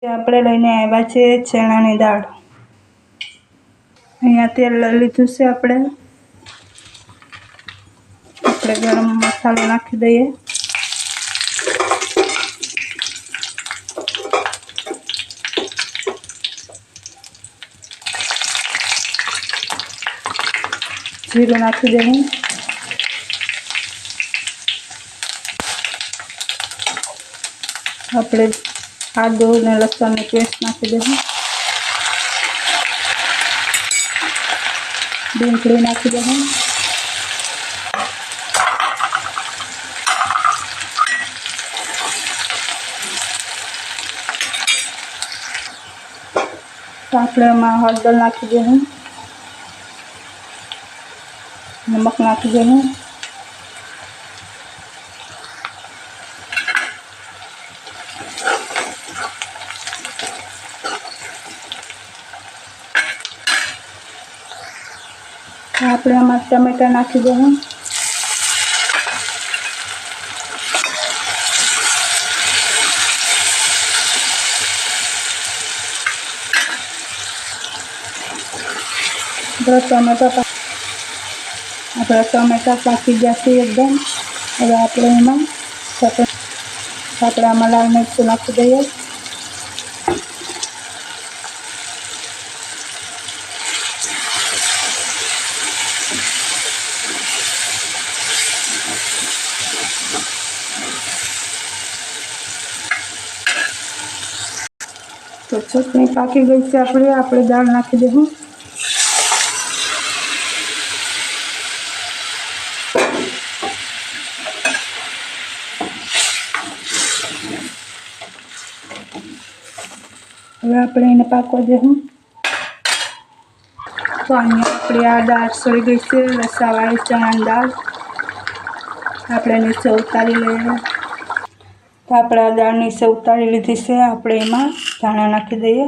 આપણે લઈને આવ્યા છે ચણાની દાળ। અહીંયા તેલ લઈ લીધું છે। આપણે ગરમ મસાલો નાખી દઈએ। જીરું નાખી દઈએ। આપણે આદુ ને લસણની પેસ્ટ નાખી દઈએ। ડુંગળી નાખી દઈએ। તો આપણે એમાં હળદર નાખી દઈએ। નમક નાખી દઈએ। આપણે આમાં ટમેટા નાખી દઈએ। આપણા ટમેટા પાકી ગયા છે એકદમ। હવે આપણે એમાં આમાં લાલ મરચું નાખી દઈએ। તો ચટણી પાકી ગઈ છે। આપણે દાળ નાખી દઈએ। હવે આપણે એને પાકવા દઈએ। તો અહીંયા આપણી આ દાળ સળી ગઈ છે, રસાવાળી ચણાની દાળ। આપણે નીચે ઉતારી લઈએ। તો આપણે આ દાળ નીચે ઉતારી લીધી છે। આપણે એમાં ધાણા નાખી દઈએ।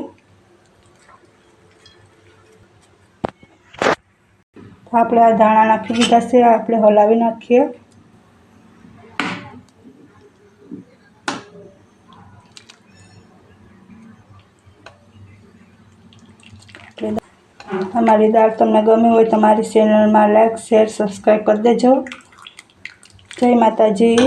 તો આપણે આ ધાણા નાખી દીધા છે। આપણે હલાવી નાખીએ। અમારી દાળ તમને ગમી હોય તો મારી ચેનલમાં લાઈક, શેર, સબસ્ક્રાઈબ કરી દેજો। જય માતાજી।